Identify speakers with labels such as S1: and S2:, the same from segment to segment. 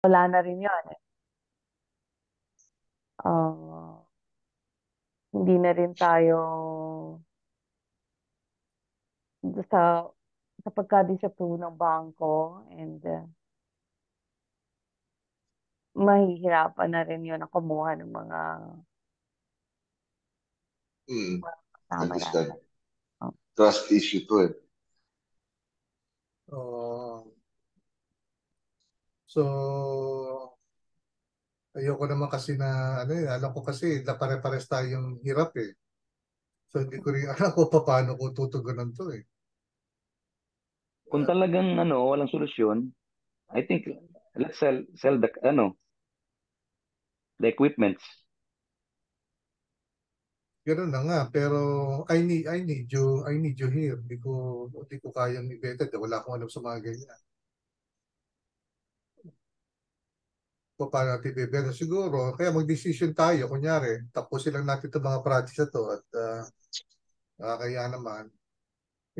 S1: wala na rin yun. Ah, hindi na rin tayo sa sa pagkadisiplina ng bangko and mahihirapan na rin yun na kumuha ng mga
S2: Hmm,
S1: kasama
S2: understand.
S1: natin. Oh.
S2: Trust issue to eh.
S3: Oh, so, ayoko naman kasi na, ano eh, alam ko kasi na pare-pares tayong hirap eh. So, hindi ko rin alam kung paano ko tutugunan to eh.
S4: Kung talagang walang solusyon, I think let's sell the equipments.
S3: Ganun na nga, pero I need you here. Hindi ko kayang i-vetted. Wala akong alam sa mga ganyan. Kung paano natin i-vetted. Siguro, kaya mag-decision tayo. Kunyari, tapusin lang natin itong mga projects na to at kaya naman,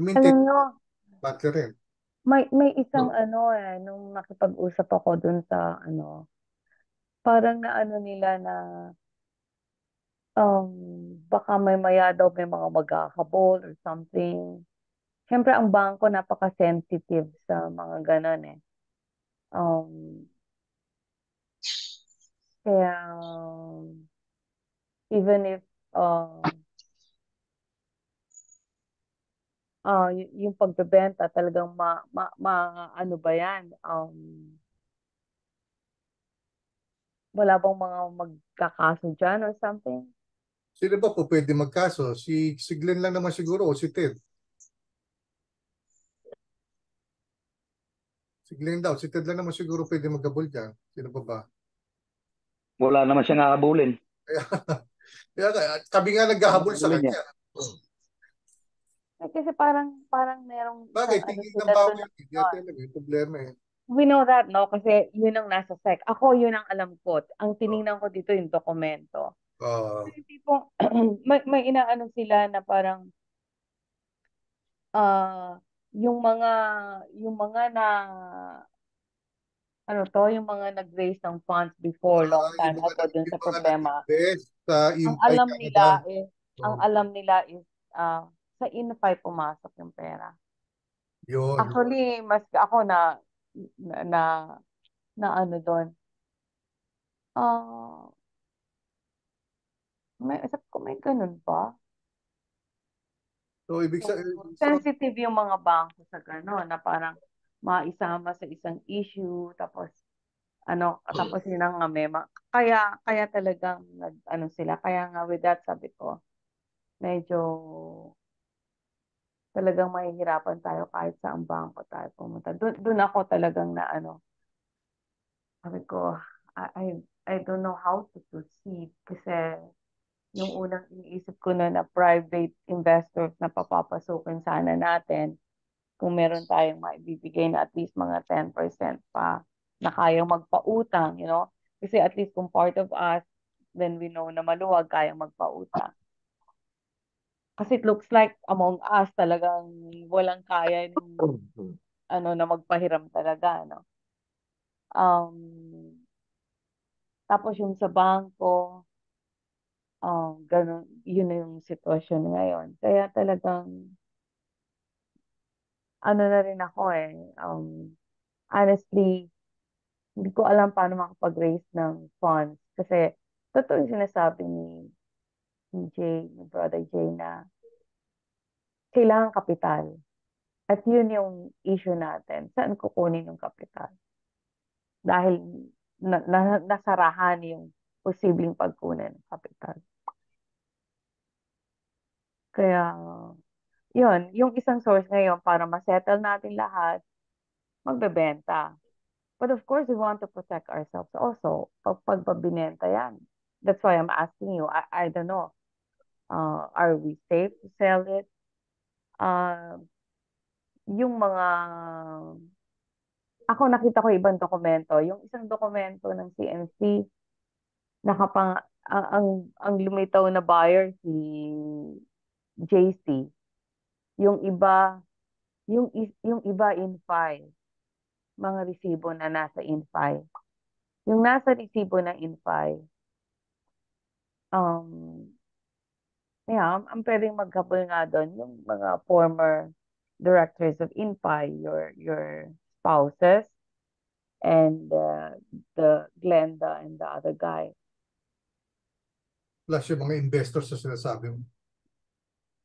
S3: i-maintain
S1: Alam nyo,
S3: battery rin.
S1: may isang nung nakipag-usap ako dun sa parang na nila na baka maya daw may mga maghahabol or something. Siyempre, ang bangko napaka-sensitive sa mga ganon eh. Um, kaya, even if yung pagbebenta talagang ano ba yan? Wala bang mga magkakaso dyan or something?
S3: Sino ba po pwede magkaso? Si Glenn lang naman siguro o si Ted. Si Glenn daw. Si Ted lang naman siguro pwede magkabol dyan. Sino pa ba?
S4: Wala naman siyang aabulin.
S3: Kami nga naghahabol sa
S4: Aabulin niya.
S3: kanya.
S1: Kasi parang merong
S3: Bagay,
S1: isang
S3: tingin ng
S1: sila doon
S3: bawal.
S1: na
S3: Hindi natin alam yung problema eh.
S1: we know that, no? Kasi yun ang nasa sec. Ako, yun ang alam ko. Ang tiningnan ko dito yung dokumento.
S3: Uh,
S1: Yung tipong, may inaano sila na parang, ah, yung mga, yung mga na, yung mga nag-raise ng funds before, long time ago, dun
S3: yung
S1: sa
S3: mga
S1: problema.
S3: nag-invest sa
S1: Ang
S3: Infy
S1: alam
S3: Canada.
S1: nila is, ang
S3: Oh,
S1: alam nila is, sa Inify pumasok yung pera.
S3: yun.
S1: Actually, mas ako na, na, na ano doon. Ah, sabi ko, may ganun ba?
S3: So, ibig
S1: So,
S3: sabihin, so,
S1: sensitive yung mga bangko sa gano'n na parang maisama sa isang issue tapos yun ang nga kaya talagang sila kaya nga with that sabi ko medyo talagang mahihirapan tayo kahit sa ang bangko tayo pumunta doon ako talagang na sabi ko I, I I don't know how to proceed kasi yung unang iniisip ko na private investors na papapasukin sana natin kung meron tayong maibibigay na at least mga 10% pa na kayang magpautang, Kasi at least kung part of us, then we know na maluwag kayang magpautang. Kasi it looks like among us talagang walang kaya ng na magpahiram talaga, no? Tapos yung sa bangko, ganun, yun na yung sitwasyon ngayon. Kaya talagang, na rin ako eh, honestly, hindi ko alam paano makapag-raise ng funds. Kasi, totoo yung sinasabi ni Jay, ni Brother Jay na kailangan kapital. At yun yung issue natin. Saan kukunin yung kapital? Dahil nasarahan yung posibleng pagkunan ng kapital. Kaya, yun, yung isang source ngayon para masettle natin lahat, magbebenta. But of course, we want to protect ourselves also pag pabinenta yan. That's why I'm asking you. I don't know. Are we safe to sell it? Uh, yung mga, ako nakita ko ibang dokumento. Yung isang dokumento ng CNC, nakapang, ang lumitaw na buyer si JC. Yung iba, yung iba in file. Mga resibo na nasa in file. yung nasa resibo ng Infi, um, yeah, ang pwedeng maghabol nga doon yung mga former directors of Infi, your spouses, and the Glenda and the other guy.
S3: Plus yung mga investors na sinasabi mo.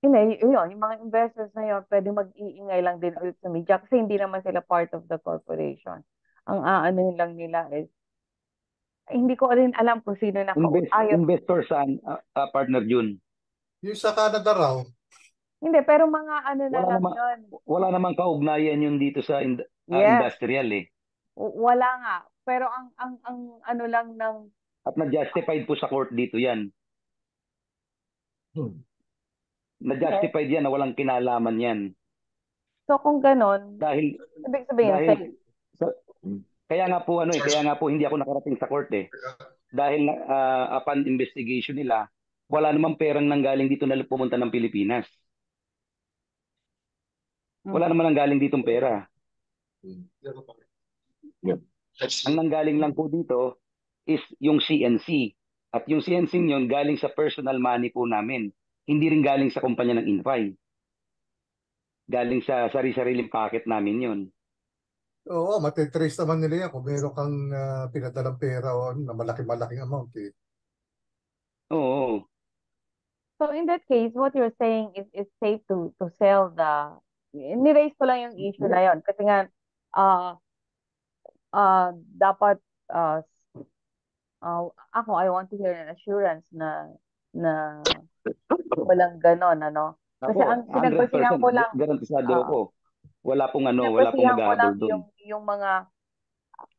S1: Yun, yung mga investors na yun, pwede mag-iingay lang din ulit sa media kasi hindi naman sila part of the corporation. Ang aano lang nila is, hindi ko rin alam kung sino ayos.
S4: Investor saan, partner June?
S3: Yung sa Canada raw,
S1: Hindi, pero mga ano na
S4: Wala
S1: lang
S4: naman
S1: yun.
S4: wala namang kaugnayan yun dito sa
S1: Yes,
S4: industrial eh.
S1: wala nga. Pero ang ano lang ng,
S4: At na-justified po sa court dito yan. Na-justified yan na walang kinalaman yan.
S1: so kung ganon,
S4: Dahil
S1: ibig sabihin,
S4: dahil
S1: safe.
S4: sa- kaya nga po kaya nga po hindi ako nakarating sa court eh. Dahil upon investigation nila, wala namang perang nanggaling dito na pumunta ng Pilipinas. Wala
S1: Mhm.
S4: naman nanggaling ditong pera. Ang nanggaling lang po dito is yung CNC. At yung CNC nyon galing sa personal money po namin. Hindi rin galing sa kumpanya ng Infi. Galing sa sari-sariling pocket namin yun.
S3: oo, matitrace naman nila yan kung meron kang pinadalang pera o na malaki-malaking amount eh.
S4: Oo.
S1: So in that case, what you're saying is safe to sell the, niraise ko lang yung issue na yon kasi nga, uh, dapat, uh, ako, I want to hear an assurance na walang ganon, ano. Kasi ang
S4: Ako, 100%
S1: pinagbasihan ko lang,
S4: garantisado
S1: uh,
S4: ako. Wala pong
S1: pinagbasihan ko lang
S4: maghahabol doon.
S1: yung mga,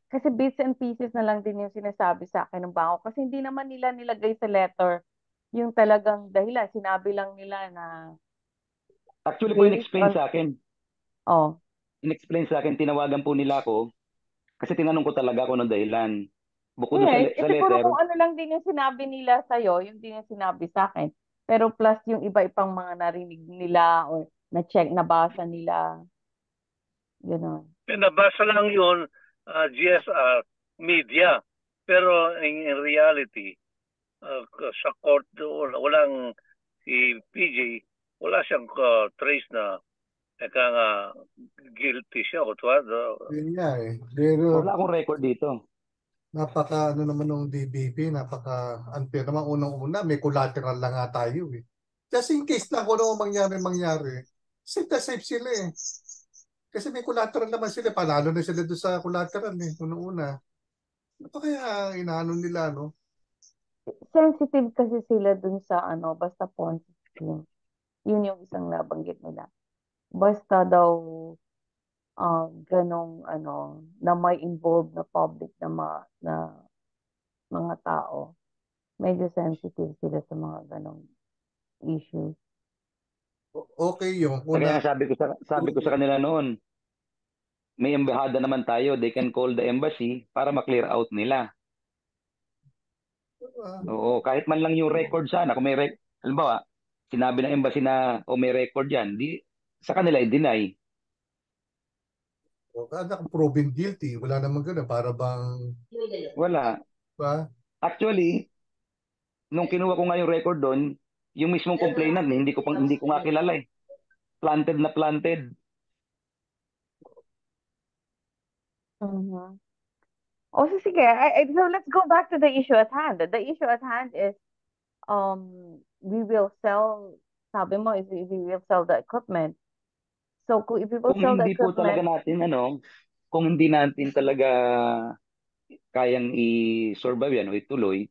S1: kasi bits and pieces na lang din yung sinasabi sa akin ng bangko. Kasi hindi naman nila nilagay sa letter yung talagang dahilan. Sinabi lang nila na
S4: Actually po,
S1: based
S4: in-explain
S1: on,
S4: sa akin.
S1: oh,
S4: In-explain sa akin, tinawagan po nila ako kasi tinanong ko talaga ako ng dahilan. Bukod doon
S1: eh,
S4: sa
S1: siguro
S4: letter,
S1: kung ano lang din yung sinabi nila sa'yo, yung din yung sinabi sa akin. Pero plus yung iba-ibang mga narinig nila or na-check, nabasa nila. Gano'n.
S5: Nabasa lang yun, GSR, media. Pero in reality, sa court, walang si PJ, wala siyang trace na nga guilty siya.
S3: Yun nga eh. Pero
S4: wala akong record dito.
S3: napaka ano naman ng DBP, napaka unfair naman unang-una, may collateral lang nga tayo eh. Just in case lang kung ano mangyari, safe na safe sila eh. Kasi may collateral naman sila, panalo na sila doon sa collateral eh, unang-una. Ano pa kaya inaano nila, no?
S1: Sensitive kasi sila dun sa ano, basta Ponzi scheme. Yun yung isang nabanggit nila. Basta daw ganong ano, na may involved na public na mga tao. Medyo sensitive sila sa mga ganong issues.
S3: Okay yun.
S4: Kaya
S3: Una,
S4: nga sabi ko sa kanila noon, may embahada naman tayo, they can call the embassy para ma-clear out nila. Oo, kahit man lang yung record sana, kung may halimbawa, sinabi ng embassy na may record yan, di sa kanila i-deny.
S3: anak proven guilty, wala namang gano'n, para bang,
S4: Wala.
S3: ba?
S4: Actually, nung kinuha ko nga yung record doon, yung mismong complainant, hindi ko nga kilala eh. Planted na planted.
S1: Mhm. O so sige, so let's go back to the issue at hand. The issue at hand is we will sell, sabi mo, is we will sell the equipment. So if we will
S4: Kung
S1: sell the
S4: hindi po talaga
S1: equipment,
S4: natin, kung hindi natin talaga kayang i-survive yan o ituloy,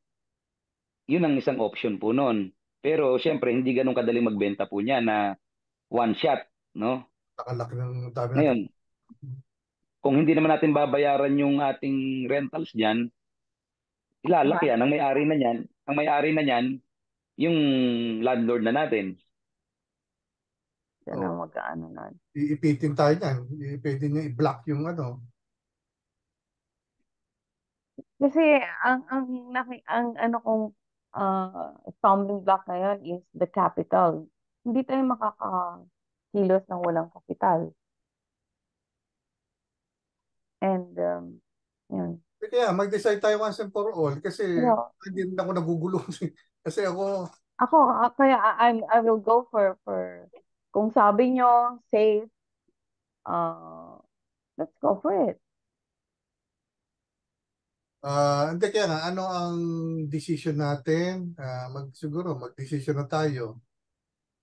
S4: yun ang isang option po noon. Pero syempre, hindi ganun kadaling magbenta po niya na one shot, no?
S3: Nakalaki ng dami natin.
S4: Ngayon, kung hindi naman natin babayaran yung ating rentals diyan, ilalak yan ang may-ari na niyan. Ang may-ari na niyan, yung landlord na natin.
S1: yan ang mag-ano nun.
S3: Iipitin tayo niyan. Pwede niya i-block yung ano.
S1: Kasi ang ano kong stumbling block ngayon is the capital. Hindi tayo makakakilos ng walang kapital. And yun.
S3: Kaya mag-decide tayo once and for all kasi
S1: Pero
S3: hindi rin ako nagugulo. Kasi ako,
S1: ako, kaya I will go for kung sabi nyo, safe, uh, let's go for it.
S3: hindi kaya nga, ano ang decision natin? Siguro, mag-decision na tayo.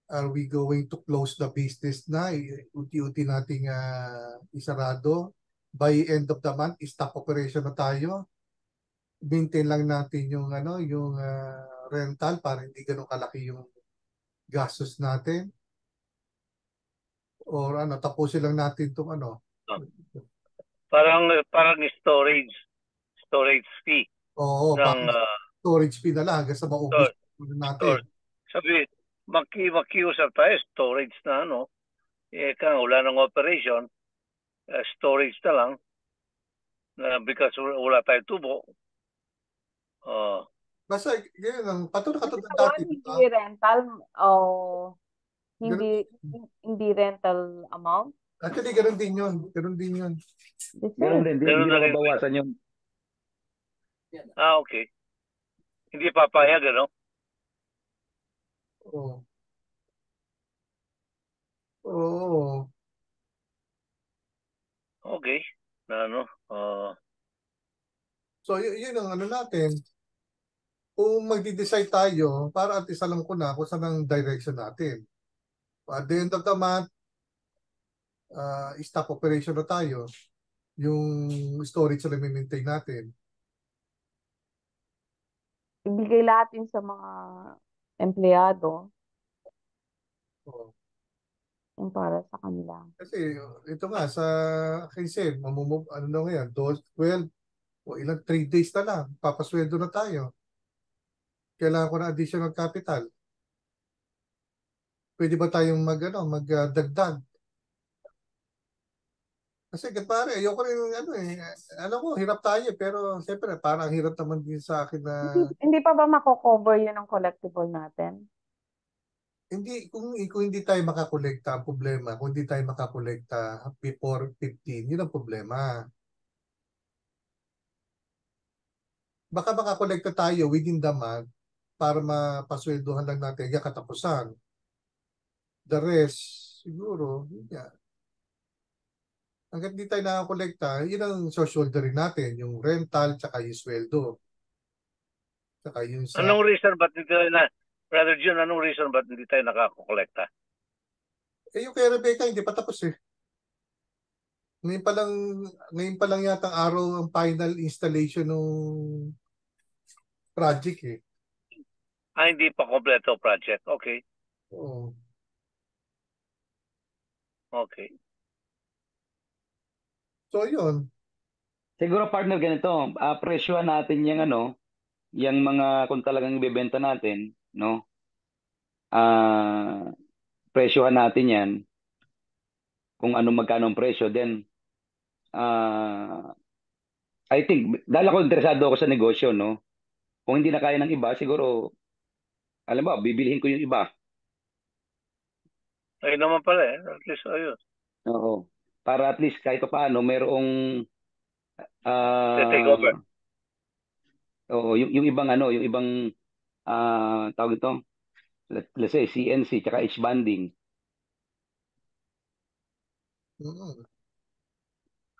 S3: Are we going to close the business na? Unti-unti nating isarado. By end of the month, stop operation na tayo. Maintain lang natin yung yung rental para hindi ganun kalaki yung gastos natin. Or tapusin lang natin itong
S5: Parang storage fee
S3: Oo,
S5: ng
S3: storage fee na lang hanggang sa maubos
S5: store,
S3: natin.
S5: store. Sabi, makiusap tayo, storage na kung wala ng operation, storage na lang, because wala tayong tubo.
S3: Basta, ganyan lang. Katulad
S1: Ito
S3: dati,
S1: yun,
S3: di ba?
S1: hindi rental o
S3: Ganun,
S1: hindi rental amount.
S3: actually, ganun din yun. Ganun din yun.
S1: The
S4: Ganun
S1: same.
S4: din,
S5: Ganun
S4: hindi
S5: na
S4: na
S5: rin.
S4: mabawasan yung
S5: Okay. Hindi papayag, ano?
S3: Oo. Oo.
S5: Okay.
S3: So, yun ang natin. Kung magde-decide tayo, para at least alam ko na kung saan ang direction natin. At the end of the month, stop operation na tayo. Yung storage na maintain natin.
S1: Ibigay lahat yun sa mga empleyado,
S3: Oo.
S1: yung para sa kanila.
S3: Kasi ito nga sa kasi ano na ngayon, 12 o ilang 3 days na lang, papasweldo na tayo. Kailangan ko na additional capital. Pwede ba tayong magdagdag? Kasi pare, ayoko rin alam ko, hirap tayo pero siyempre parang hirap naman din sa akin na
S1: Hindi pa ba mako-cover yun ng collectible natin?
S3: kung hindi tayo makakolekta, ang problema, kung hindi tayo makakolekta before 15, yun ang problema. Baka makakolekta tayo within the month para mapasweldohan lang natin yung katapusan. The rest, siguro, yun nga. Hanggat di tayo nakakolekta, yun ang shoulder natin, yung rental, tsaka yung sweldo. Tsaka yung sa...
S5: Anong reason ba't hindi tayo Brother Jun, anong reason ba't hindi tayo nakakolekta?
S3: yung kay Rebecca, hindi pa tapos eh. Ngayon pa lang yata ang araw ang final installation ng project eh.
S5: Hindi pa kompleto project. Okay.
S3: Oo.
S5: Okay.
S3: So yun.
S4: siguro partner ganito, presyohan natin yung mga kung talagang ibebenta natin, no? Presyohan natin 'yan kung magkano ang presyo, then I think dahil ako interesado ako sa negosyo, no? Kung hindi na kaya ng iba, siguro alam mo, bibilihin ko yung iba.
S5: Ayun naman pala At least ayun.
S4: Oo. Para at least kahit paano merong
S5: Take over.
S4: oo, yung ibang yung ibang tawag ito, let's say CNC tsaka H-banding.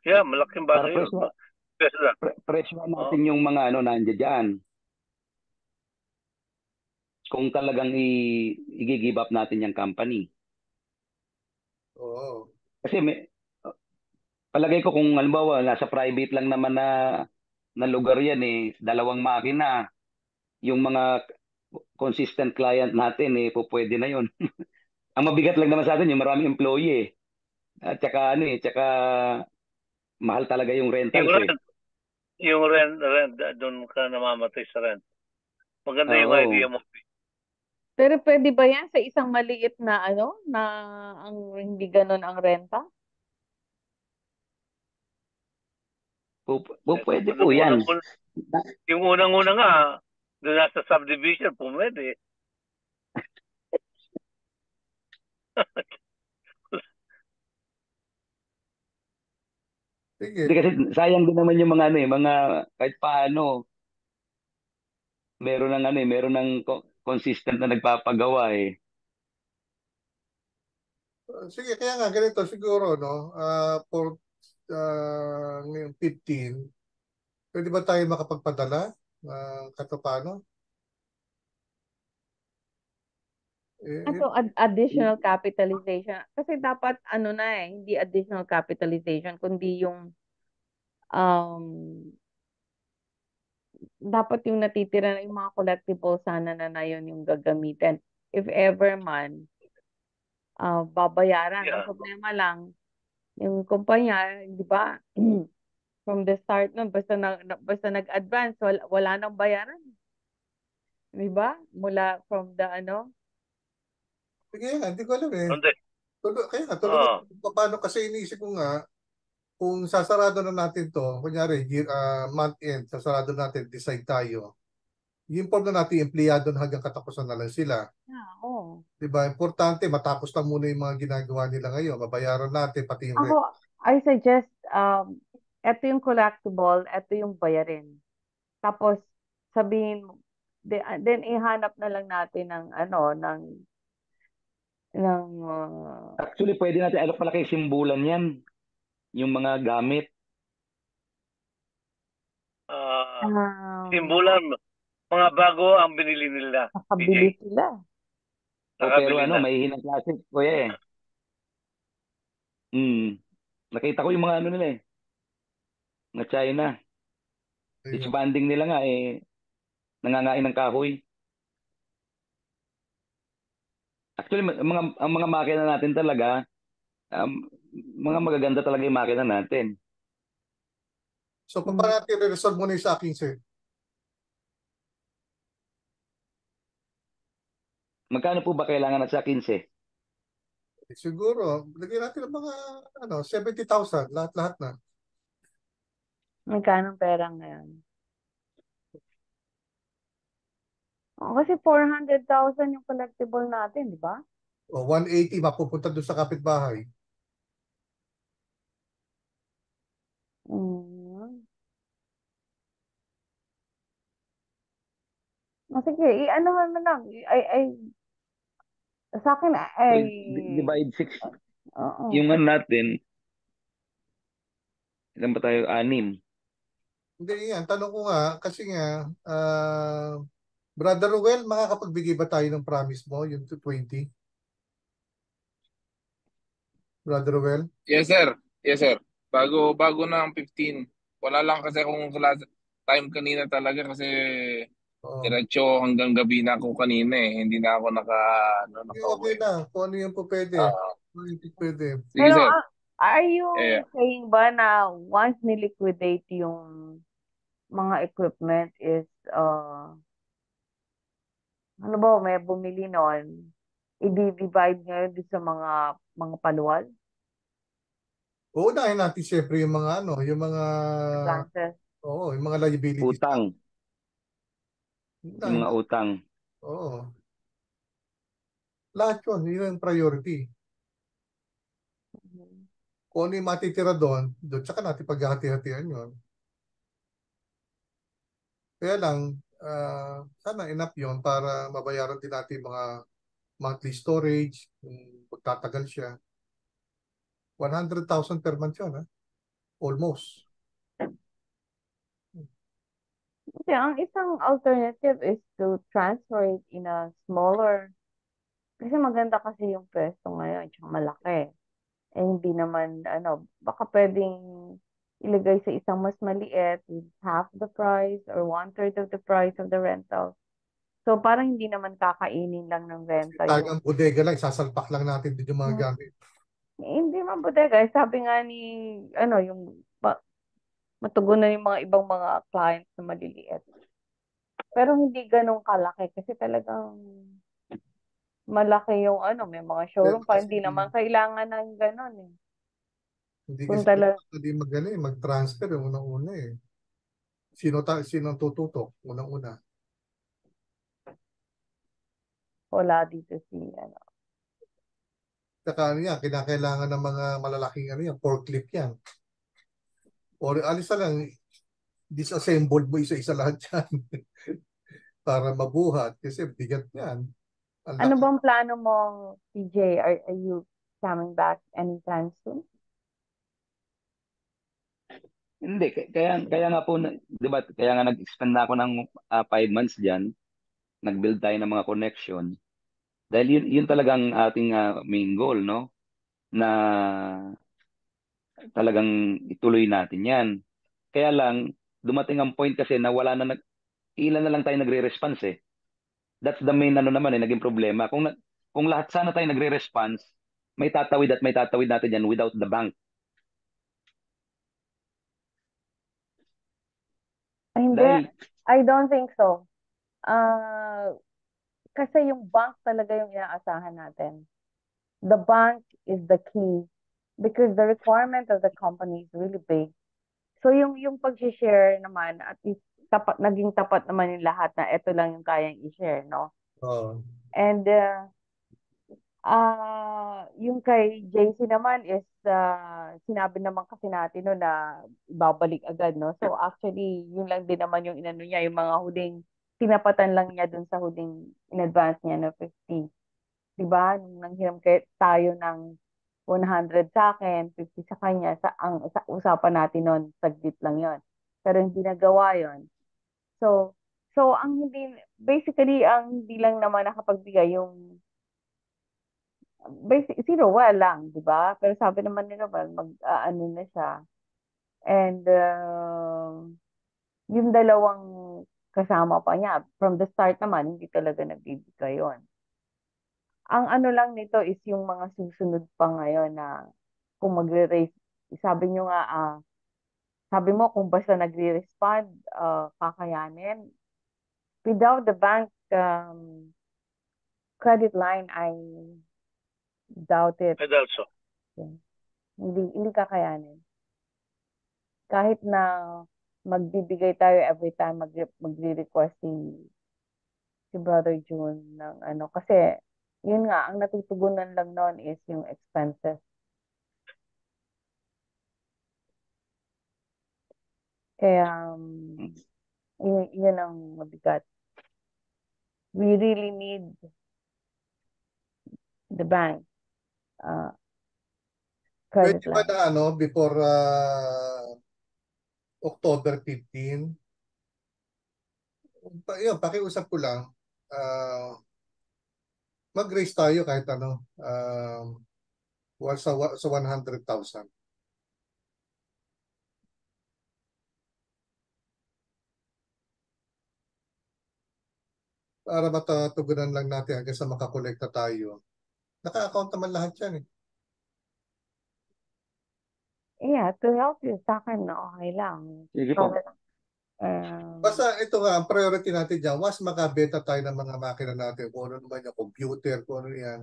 S5: Yeah, malaking
S4: Para
S5: bagay yun.
S4: presyohan natin yung mga nandiyan dyan. Kung talagang i-give up natin yung company.
S3: Oo.
S4: Kasi palagay ko kung halimbawa nasa private lang naman na lugar yan dalawang makina, yung mga consistent client natin pwede na yun. Ang mabigat lang naman sa atin yung maraming employee At saka tsaka mahal talaga yung rentals
S5: Yung rent, doon ka namamatay sa rent. Maganda yung
S4: Oo.
S5: idea mo.
S1: Pero pwede ba yan sa isang maliit na na ang hindi ganun ang renta?
S4: Pwede po yan.
S5: Yung unang-una nga, doon nasa subdivision, pumwede.
S3: Sige.
S4: Hindi kasi sayang din naman yung mga ano eh, mga kahit paano meron ng consistent na nagpapagawa eh.
S3: Sige, kaya nga ganito siguro, no? For ngayong 15, pwede ba tayo makapagpadala? Kahit paano? Eh,
S1: Ito, additional capitalization. Kasi dapat, ano na hindi additional capitalization, kundi yung, um, dapat yung natitira na yung mga collectibles sana na yun yung gagamitin. If ever man, babayaran. Ang
S5: Yeah.
S1: problema lang, yung kumpanya, di ba, from the start nun, basta nag-advance, wala nang bayaran. Di ba? Mula from the ano.
S3: sige nga, hindi ko alam eh.
S5: Hindi.
S3: Kaya nga,
S5: Ah,
S3: paano kasi iniisip ko nga, kung sasarado na natin to, kunyari, month end, sasarado natin, decide tayo. I-inform na natin, empleyado na hanggang katapusan na lang sila.
S1: Yeah, oh.
S3: Diba? Importante, matapos lang muna yung mga ginagawa nila ngayon. Babayaran natin, pati yung rent.
S1: Ako, I suggest, eto yung collectible, eto yung bayarin. Tapos, sabihin mo, then ihanap na lang natin ng, ano, ng,
S4: Actually, pwede natin ano pala kay simbulan yan, yung mga gamit.
S1: um,
S5: simbulan, mga bago ang binili nila,
S1: nakabili
S5: PJ.
S1: sila.
S4: Pero
S5: Nakabili
S4: ano,
S5: na.
S4: may hinang klase, kuya eh. Hmm. Nakita ko yung mga ano nila eh, na China.
S3: Ayun.
S4: Disbanding nila nga eh, nangangain ng kahoy. Actually, ang mga makina natin talaga, mga magaganda talaga yung makina natin.
S3: So, paano natin re-resolve muna yung sa akin, sir?
S4: Magkano po ba kailangan at sa 15?
S3: Siguro, lagyan natin ng mga 70,000, lahat-lahat na.
S1: Magkano pera ngayon? Kasi 400,000 yung collectible natin, di ba?
S3: O 180, mapupunta doon sa kapitbahay.
S1: Mm. Sige, i-anuhan mo lang. Sa akin,
S4: Well, divide 6,
S1: oo.
S4: yung ano natin, ilan ba tayo? 6.
S3: Hindi yan, tanong ko nga, kasi nga, Brother Ruel, makakapagbigay ba tayo ng promise mo, yung 220? Brother Ruel?
S6: Yes, sir. Yes, sir. Bago na ang 15. Wala lang kasi akong time kanina talaga kasi
S3: Oo.
S6: diretso hanggang gabi na ako kanina eh. Hindi na ako
S3: Okay
S6: nakauwi.
S3: na, kung ano yung po pwede.
S6: Ah,
S3: Ano yung po pwede.
S6: sige,
S1: Pero,
S6: sir.
S1: are
S6: Yeah.
S1: you saying ba na once niliquidate yung mga equipment is, ano ba, may bumili nun, i-divide ngayon doon sa mga paluwal,
S3: Uunahin natin siyempre yung mga
S1: advances?
S3: yung mga liabilities.
S4: Utang, yung
S3: Unahin
S4: mga
S3: natin.
S4: utang.
S3: Oo. Lahat yun yung priority.
S1: Mhm.
S3: Kung ano yung matitira doon, tsaka natin paghahati-hatian yun. Kaya lang, sana enough yun para mabayaran din natin mga monthly storage, kung magtatagal siya. 100,000 per month yun, ha? Almost.
S1: Kasi ang isang alternative is to transfer it in a smaller, kasi maganda kasi yung pwesto ngayon, tsaka malaki. Eh, hindi naman, baka pwedeng ilagay sa isang mas maliit with half the price or one-third of the price of the rental. So, parang hindi naman kakainin lang ng renta yung,
S3: Talagang bodega lang, sasalpak lang natin din yung mga
S1: Hmm,
S3: gamit.
S1: hindi man bodega. Sabi nga ni, yung matugunan yung mga ibang mga clients na maliliit. Pero hindi ganun kalaki kasi talagang malaki yung may mga showroom pa.
S3: Kasi
S1: Hindi naman kailangan ng ganun eh.
S3: hindi
S1: Kung
S3: kasi
S1: talaga,
S3: hindi mag-transfer yung unang-una eh. Sino ang tututok unang-una?
S1: wala dito si,
S3: Saka ano yan, kinakailangan ng mga malalaking forklift yan. Or alis na lang, disassemble mo isa-isa lahat yan para mabuhat kasi bigat yan. Ang
S1: Ano
S3: laki.
S1: bang plano mo, TJ? Are you coming back anytime soon?
S4: Hindi, kaya nga po, 'di ba? Kaya nga nag-expand na ako ng 5 months diyan. Nag-build tayo ng mga connection. Dahil yun talagang ating main goal, no? Na talagang ituloy natin 'yan. Kaya lang dumating ang point kasi na wala na ilan na lang tayo nagre-response eh. That's the main ano naman naging problema. Kung lahat sana tayo nagre-response, may tatawid natin yan without the bank.
S1: Hindi,
S4: Dahil
S1: I don't think so. Kasi yung bank talaga yung inaasahan natin. The bank is the key because the requirement of the company is really big. So yung pag-share naman, at least naging tapat naman yung lahat na ito lang yung kayang i-share, no?
S3: Oh.
S1: And yung kay JC naman is sinabi naman kasi natin no na ibabalik agad, no? So actually, yun lang din naman yung inano niya, yung mga huling tinapatan lang niya dun sa huling in advance niya na 50. 'Di ba? Nung nanghiram tayo ng 100 sa akin, 50 sa kanya, sa usapan natin noon, saglit lang 'yon. Pero hindi nagawa 'yon. So, basically, ang hindi lang naman nakapagbigay yung basic, zero, wala lang, di ba? Pero sabi naman nila, well, ano na siya. And yung dalawang kasama pa niya, from the start naman, hindi talaga nagbibigay yon. Ang ano lang nito is yung mga susunod pa ngayon na kung magre-raise, sabi nyo nga, sabi mo kung basta nagre-respond, kakayanin. Without the bank credit line, I doubt it.
S5: And also,
S1: Hindi kakayanin. Kahit na magbibigay tayo every time magre-request si Brother June ng ano. Kasi, yun nga, ang natutugunan lang noon is yung expenses. Kaya, yun ang mabigat. We really need the bank credit
S3: Pwede ba
S1: line.
S3: na before October 15, yun, pakiusap ko lang, mag-raise tayo kahit sa 100,000. Para matatugunan lang natin hanggang sa makakolekta tayo. Naka-account naman lahat yan eh.
S1: Yeah, to help you, sa akin, okay lang.
S4: sige po.
S3: Basta ito nga, ang priority natin dyan, once makabenta tayo ng mga makina natin, kung ano naman yung computer, kung ano yan,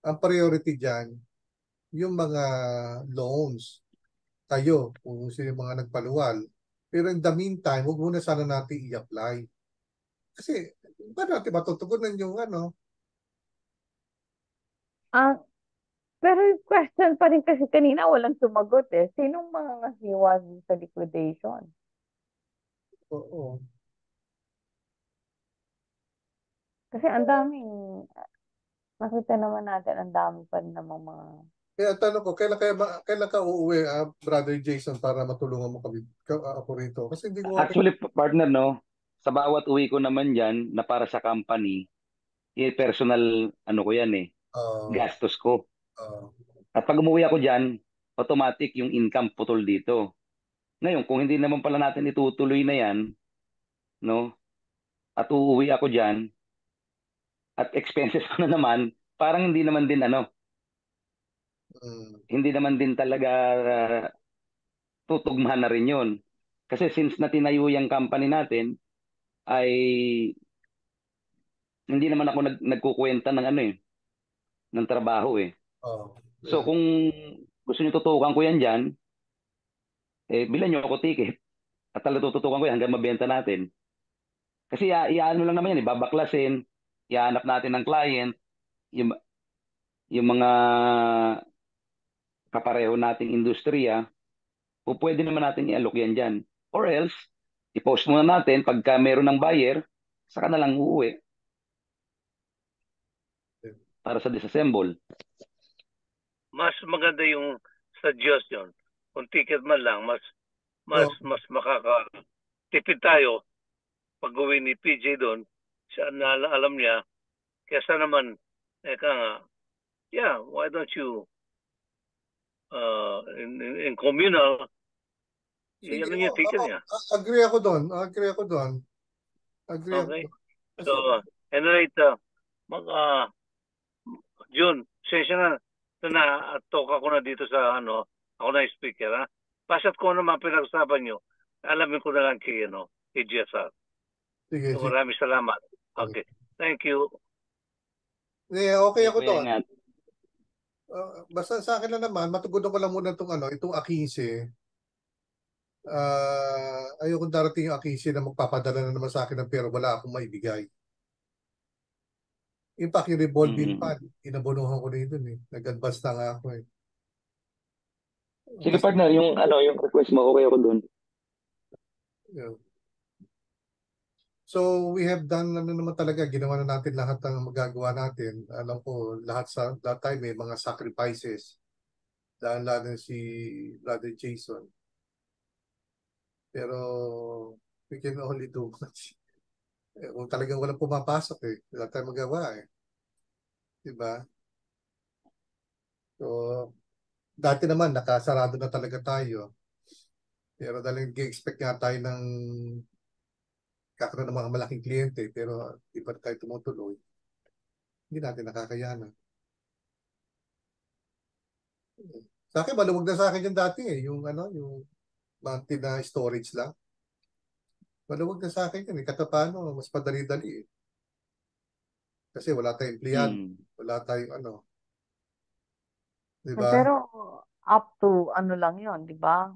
S3: ang priority dyan, yung mga loans, kayo, kung sino yung mga nagpaluwal. Pero in the meantime, huwag muna sana natin i-apply. Kasi, paano natin matutugunan yung
S1: Ang Pero yung question pa rin kasi kanina walang sumagot eh. Sinong mga hiwa sa liquidation?
S3: Oo.
S1: Kasi ang daming, nakita naman natin ang dami pa rin namang mga...
S3: Kaya tanong ko, kailan ka uuwi, Brother Jason, para matulungan mo kami, ako rito? Kasi hindi ko...
S4: Actually, partner, no, sa bawat uwi ko naman dyan na para sa company, personal, ano ko yan eh,
S3: Uh,
S4: gastos ko.
S3: uh,
S4: At pag umuwi ako dyan, automatic yung income putol dito. Ngayon, kung hindi naman pala natin itutuloy na yan, no, at uuwi ako dyan, at expenses ko na naman, parang hindi naman din talaga tutugma na rin yun. Kasi since na tinayo yung company natin, ay hindi naman ako nagkukwenta ng ng trabaho eh. So
S3: yeah.
S4: kung gusto niyo tutukan ko yan dyan, bilan niyo ako ticket. At talaga tututukan ko yan hanggang mabenta natin. Kasi iano lang naman yan, babaklasin, ihanap natin ng client, yung, yung mga kapareho nating industriya, o pwede naman natin i-alok yan dyan. Or else, i-post muna natin pagka meron ng buyer, saka na lang uuwi para sa disassemble.
S5: Mas maganda yung suggestion. Kung ticket man lang, mas makakatipid tayo pag uwi ni PJ doon. Siya na alam niya. Kesa naman, why don't you in communal,
S3: Sige,
S5: yan yung ticket niya.
S3: agree ako doon. Agree ako doon.
S5: Okay. So, anyway, June, session na talk ako na dito sa ako na yung speaker, ha? Pasat ko naman pinag-usapan nyo. Alamin ko na lang kay GSR.
S3: Sige,
S5: So, maraming salamat. Okay. Thank you.
S3: Okay ako
S4: Kuya
S3: doon.
S4: Ingat.
S3: Basta sa akin na naman, matugunan ko lang muna itong A15. Ayokong darating yung A15 na magpapadala na naman sa akin ng pera, wala akong maibigay. In fact, yung revolving fund, inabonohan ko na yun dun eh. Nag-advance na nga ako eh.
S4: Sige partner, yung request mo, okay ako doon.
S3: Yeah. So we have done naman talaga, ginawa na natin lahat ng magagawa natin. Alam ko, lahat tayo may mga sacrifices. Dahil lalo si Brother Jason. Pero we can only do much. Kung talagang walang pumapasok eh, wala tayong magawa eh. Diba? So, dati naman nakasarado na talaga tayo. Pero dahil nag-expect nga tayo ng kakaroon ng mga malaking kliyente, pero di pa tayo tumutuloy. Hindi natin nakakayanan. Sa akin, maluwag na sa akin yung dati eh. Yung monthly na storage lang. Maluwag na sa akin yun eh. Katapano, mas padali-dali eh. Kasi wala tayong empleyado. Wala tayong Diba?
S1: Pero up to lang yun, di ba?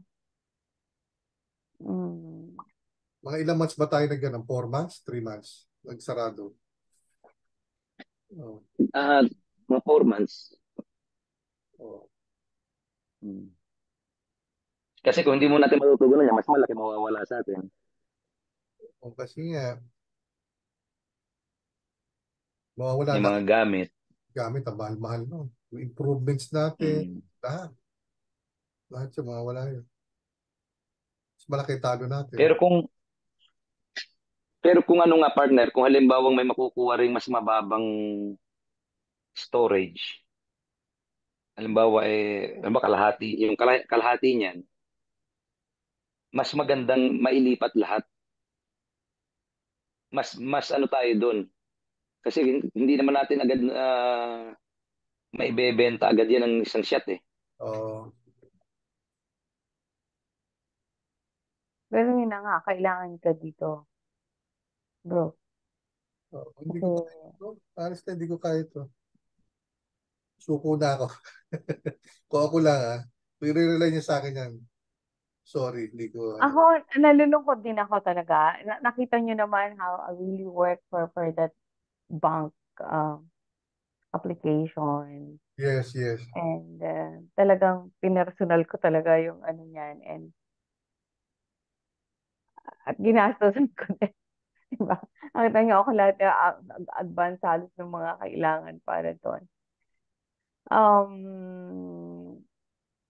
S3: Mga ilang months ba tayo nag-ganun? 4 months? 3 months? Nagsarado?
S4: Mga 4 months. Kasi kung hindi mo natin matutugunan yan, mas malaki mawawala sa atin.
S3: Kasi nga, mawawala
S4: Yung
S3: na
S4: mga gamit.
S3: gamit, ang mahal-mahal no? Yung improvements natin, lahat yung mawawala yun. Mas malaki talo natin.
S4: Pero kung partner, kung halimbawang may makukuha ring mas mababang storage, halimbawa kalahati, yung kalahati niyan, mas magandang mailipat lahat. Mas tayo doon. Kasi hindi naman natin agad maibebenta agad yan ng isang shot eh.
S1: Pero yun na nga, kailangan ka dito, bro.
S3: Hindi ko kaya ito. Honestly, hindi ko kaya ito. Suko na ako. Kung ako lang i-rely niya sa akin yan. Sorry, hindi ko.
S1: Ako, nalulungkot din ako talaga. Nakita niyo naman how I really work for that bank application.
S3: Yes.
S1: And talagang pinersonal ko talaga yung niyan. At ginastosan ko din. Diba? Nakita niyo ako lahat advance halos ng mga kailangan para doon.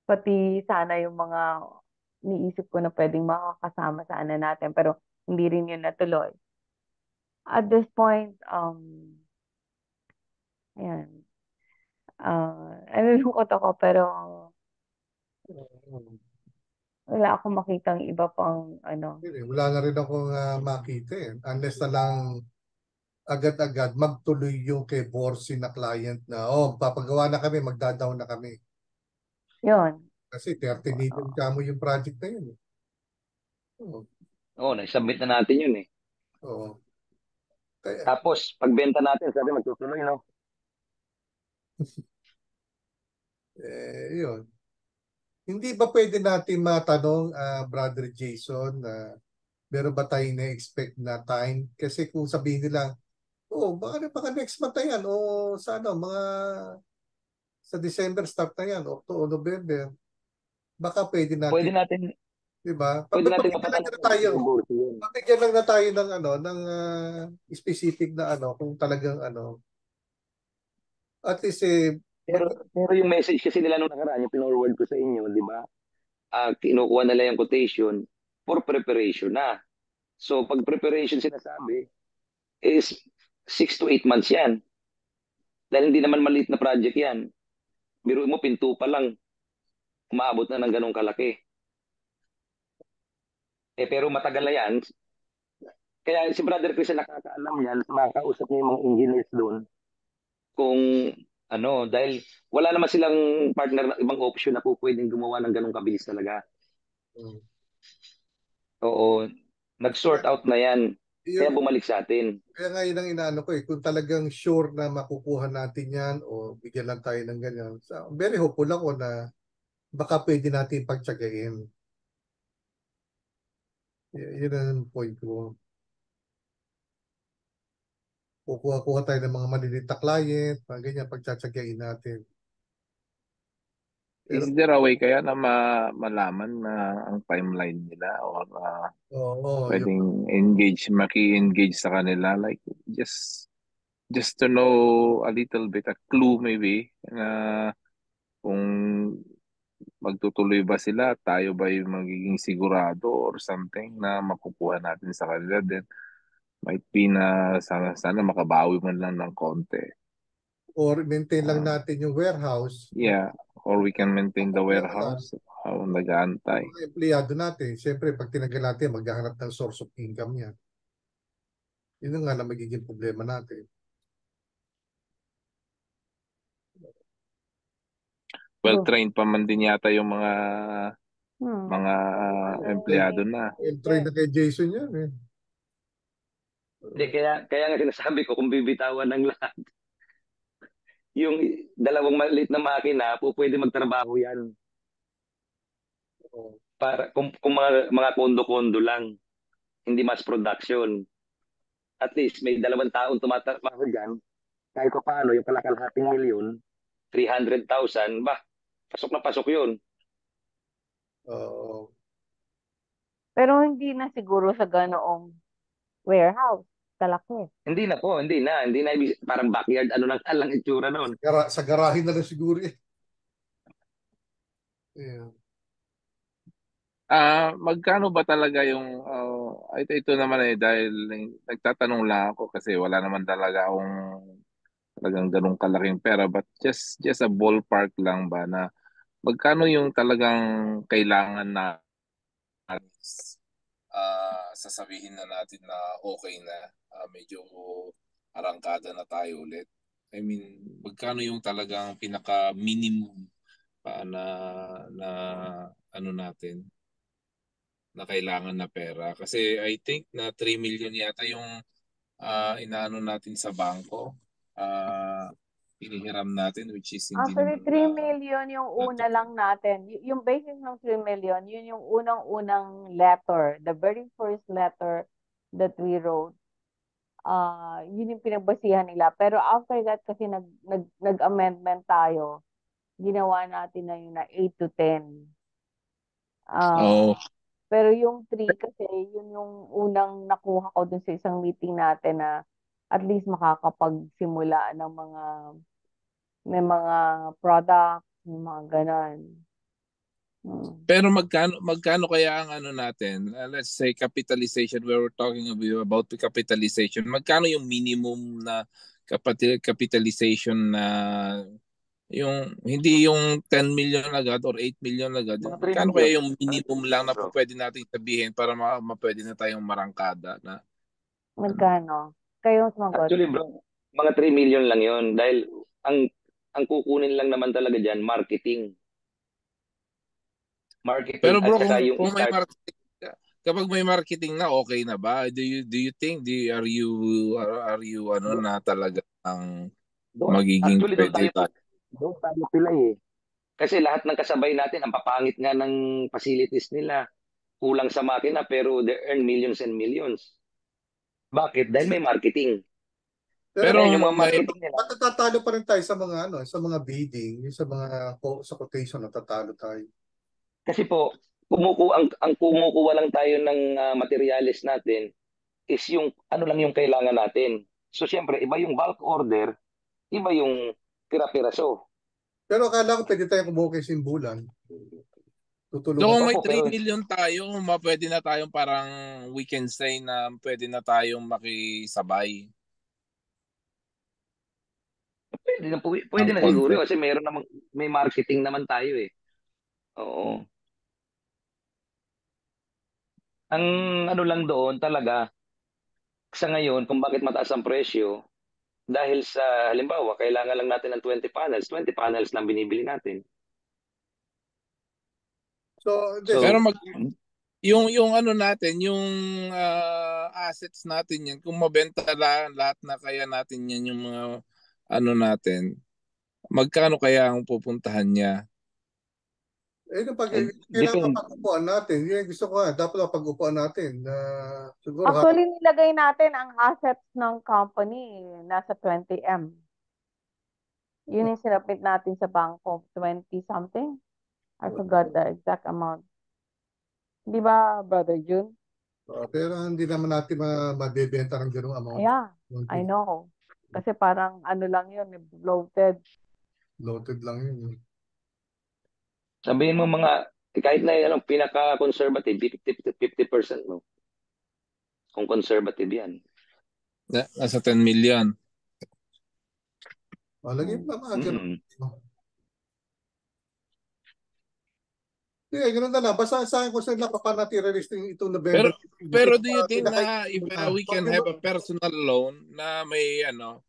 S1: Pati sana yung mga niisip ko na pwedeng makakasama sana natin pero hindi rin yun natuloy. At this point, ayan. Nalulungkot ako pero wala akong makitang iba pang
S3: Wala na rin akong makita eh. Unless na lang agad-agad magtuloy yung kay Borsi na client na papagawa na kami, magda-down na kami.
S1: Yun.
S3: Kasi 30 million kamo yung project na yun.
S4: Na-submit na natin yun eh. Tapos, pagbenta natin, sabi magtutuloy, no?
S3: Yun. Hindi ba pwede natin matanong, Brother Jason, na meron ba tayong na-expect na time? Kasi kung sabihin nila, baka next month na yan, sa December start na yan, October, November. Baka pwede
S4: Pwede
S3: natin,
S4: natin,
S3: di ba?
S4: pwede natin
S3: Mabigyan lang
S4: mapatanong
S3: na
S4: kung
S3: tayo.
S4: siguro yun.
S3: Mabigyan lang na tayo ng specific na kung talagang at least
S4: Pero yung message kasi nila nung nakaraan, yung pinorward ko sa inyo, di ba? Kinukuha nila yung quotation for preparation na. So pag preparation sinasabi is 6 to 8 months yan. Dahil hindi naman maliit na project yan. Biro mo, pinto pa lang, umaabot na ng ganong kalaki. Pero matagal na yan. Kaya si Brother Chris na nakakaalam yan, makakausap niya yung mga engineers doon kung dahil wala naman silang partner na ibang option na po pwedeng gumawa ng ganong kabilis talaga.
S3: mm,
S4: Oo, nag-sort out na yan. Kaya
S3: yun,
S4: bumalik sa atin.
S3: kaya nga yun ang inaano ko kung talagang sure na makukuha natin yan o bigyan lang tayo ng ganyan. So, very hopeful ako na baka pwede natin pagtsagain. Yun ang point ko. Kukuha tayo ng mga maliliit na client, mga ganyan, pagtsatsagain natin. Pero,
S6: Is there a way kaya na malaman na ang timeline nila or
S3: oo,
S6: pwedeng maki-engage sa kanila like just to know a little bit, a clue maybe na kung magtutuloy ba sila, tayo ba yung magiging sigurado or something na makukuha natin sa kanila, then might be na sana makabawi man lang ng konti.
S3: or maintain lang
S6: Ah,
S3: natin yung warehouse.
S6: yeah, or we can maintain the
S3: Yung
S6: warehouse habang nag-aantay.
S3: mga empleyado natin, siyempre pag tinagal natin, maghahanap ng source of income niya. Yun nga na magiging problema natin.
S6: Well-trained pa man din yata yung mga
S1: Hmm.
S6: empleyado na.
S3: Try na kay Jason yan eh.
S4: Hindi, kaya nga sinasabi ko kung bibitawan ng lahat, yung dalawang maliit na makina, po pwede magtrabaho yan.
S3: Oo.
S4: Para, kung mga kondo-kondo lang, hindi mass production. At least may 2 taong tumatrabaho dyan, kahit pa paano, yung kalakalahating milyon, 300,000, pasok na pasok yun.
S3: Oo.
S1: Pero hindi na siguro sa ganoong warehouse. Kalaki.
S4: Hindi na po, hindi na. Parang backyard, lang itsura noon.
S3: Sa garahe na lang siguro eh. Yeah.
S6: Magkano ba talaga yung ito naman dahil nagtatanong lang ako kasi wala naman talaga akong talagang ganung kalaking pera, but just a ballpark lang ba na magkano yung talagang kailangan na sasabihin na natin na okay na, medyo arangkada na tayo ulit. I mean, magkano yung talagang pinaka minimum na natin na kailangan na pera, kasi I think na 3 million yata yung inaano natin sa bangko, pinihiram natin, which is hindi
S1: Actually,
S6: naman
S1: 3 million yung una
S6: natupad.
S1: lang natin. Yung basis ng 3 million, yun yung unang-unang letter. The very first letter that we wrote. Yun yung pinagbasihan nila. Pero after that, kasi nag-amendment tayo, ginawa natin na yun na 8 to 10.
S6: Oh,
S1: Pero yung 3 kasi, yun yung unang nakuha ko dun sa isang meeting natin na at least makakapagsimula ng may mga products, may mga ganon.
S6: pero magkano kaya ang ano natin? Let's say capitalization, where we're talking about the capitalization. Magkano yung minimum na capitalization na yung hindi yung 10 million agad or 8 million agad?
S4: Mga 3
S6: Magkano
S4: million.
S6: kaya yung minimum lang na
S4: Bro.
S6: pwede natin sabihin para pwede na tayong marangkada na
S1: Magkano? Kayo sumagot.
S4: Actually bro, mga 3 million lang yon dahil ang kukunin lang naman talaga diyan marketing.
S6: Pero
S4: Marketing at
S6: bro,
S4: saka yung
S6: kung may
S4: start.
S6: marketing, kapag may marketing na, okay na ba? Do you think are you na talaga ang magiging pwede tayo?
S4: Doon tayo pila eh. Kasi lahat ng kasabay natin, ang papangit nga ng facilities nila. Kulang sa makina pero they earn millions and millions. Bakit? Dahil may marketing.
S6: Pero
S4: Ngayon, yung mga
S6: may
S4: marketing nila,
S3: Matatalo pa rin tayo sa mga sa mga bidding, sa mga sa quotation natatalo tayo.
S4: Kasi po, ang kumukuha lang tayo ng materyales natin is yung ano lang yung kailangan natin. So siyempre, iba yung bulk order, iba yung pira-piraso.
S3: Pero akala ko pwede tayong kumuha kay Simbulan.
S6: So
S3: Tutulungan.
S6: kung may
S4: Opo, pero
S6: 3 million tayo, pwede na tayong parang we can say na pwede na tayong makisabay
S4: pwede
S6: ng
S4: na siguro
S6: konti.
S4: kasi may marketing naman tayo eh. Oo. Ang ano lang doon talaga sa ngayon kung bakit mataas ang presyo dahil sa halimbawa kailangan lang natin ng 20 panels lang binibili natin.
S3: So,
S6: Pero
S4: So,
S6: yung ano natin, yung assets natin yan, kung mabenta lahat na kaya natin yan yung mga ano natin, magkano kaya ang pupuntahan niya?
S3: kailangan
S4: depend.
S3: pag-upuan natin. Yun yung gusto ko nga. Dapat pag-upuan natin. Siguro
S1: Actually, nilagay natin ang assets ng company nasa 20M. Yun yung sinapit natin sa bangko, 20 something. I forgot the exact amount. Di ba, Brother June?
S3: pero hindi naman natin mabebenta ng ganung amount.
S1: Yeah, I know. Kasi parang ano lang yun, bloated.
S3: Loaded lang yun.
S4: Sabihin mo kahit na ano, pinaka-conservative, 50% mo. Kung conservative yan.
S6: Nasa 10 million.
S3: Lagyan mo naman.
S4: Mm-mm.
S3: Ganun na lang. Basta sa akin ko sila papanati-release itong November.
S6: Pero do you think na if we can have a personal loan na may ano,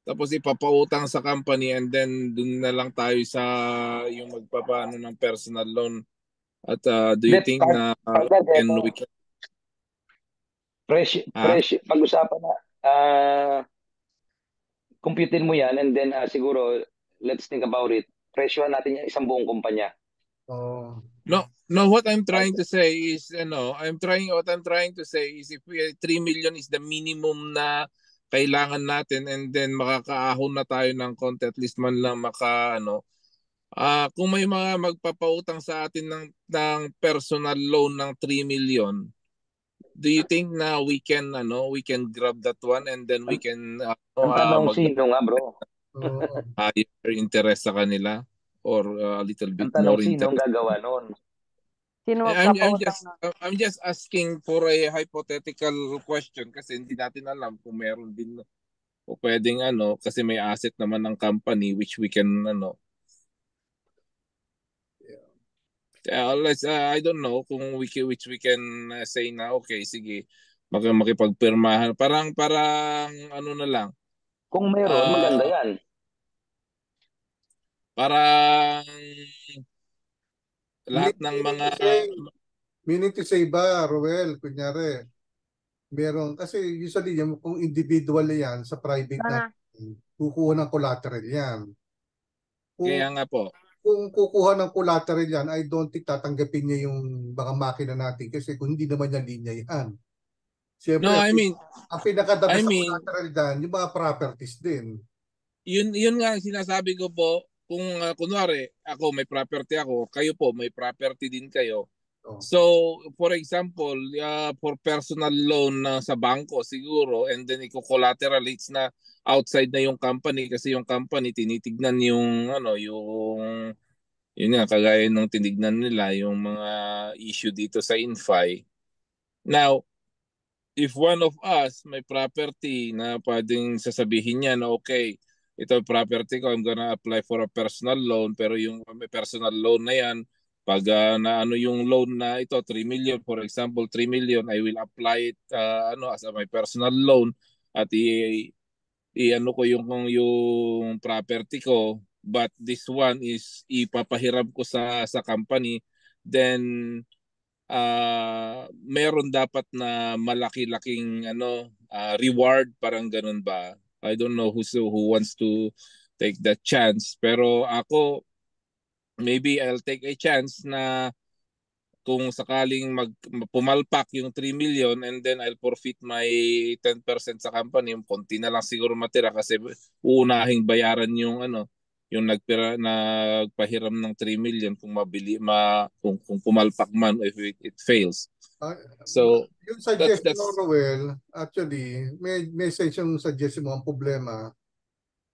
S6: tapos ipapautang sa company and then dun na lang tayo sa yung magpapaano ng personal loan at do you think na we can
S4: Pag-usapan na, computerin mo yan and then siguro, let's think about it. Presyohan natin yung isang buong kumpanya.
S3: Oh.
S6: No, what I'm trying to say is what I'm trying to say is if 3 million is the minimum na kailangan natin and then makakaahon na tayo ng konti at least man lang kung may mga magpapautang sa atin ng personal loan ng 3 million, do you think na we can grab that one and then we can
S4: Ang tanong sino nga bro?
S6: higher interest sa kanila or a little bit
S4: Ang tanong
S6: more
S4: sino ang
S6: interest?
S4: gagawa noon?
S1: Sino
S6: I'm
S1: magpapautang nun?
S6: I'm just asking for a hypothetical question kasi hindi natin alam kung meron din o pwedeng kasi may asset naman ng company which we can I don't know kung which we can say na okay sige makipagpirmahan parang ano na lang
S4: Kung meron, maganda yan.
S6: parang lahat ng mga
S3: Meaning to say ba, Roel, kunyari, meron, kasi usually kung individual yan sa private na, kukuha ng collateral yan.
S6: Kaya nga po.
S3: Kung kukuha ng collateral yan, I don't think tatanggapin niya yung mga makina natin kasi kung hindi naman yan linya yan. Siyempre,
S6: No, I mean,
S3: ang pinakadalas sa collateral dyan, yung mga properties din.
S6: Yun nga ang sinasabi ko po, kung kunwari, ako may property ako, kayo po may property din kayo. So, for example, for personal loan sa bangko siguro and then i-collateralize na outside na yung company kasi yung company tinitignan yung yun nga kagaya nung tinignan nila yung mga issue dito sa Infi. Now, if one of us may property na pwedeng sasabihin niya na okay, ito property ko, I'm gonna apply for a personal loan pero yung may personal loan na yan pag yung loan na ito 3 million for example 3 million I will apply it as my personal loan at i-ano ko yung property ko but this one is ipapahiram ko sa company then meron dapat na malaki-laking reward parang ganun ba I don't know who wants to take that chance pero ako maybe I'll take a chance na kung sakaling pumalpak yung 3 million and then I'll forfeit my 10% sa company, yung konti na lang siguro matira kasi uunahing bayaran yung yung nagpahiram ng 3 million kung kung pumalpak man if it fails.
S3: Ah,
S6: So
S3: yung
S6: that's
S3: suggestion mo,
S6: that's
S3: Roel, actually, may message yung suggestion mo. Ang problema,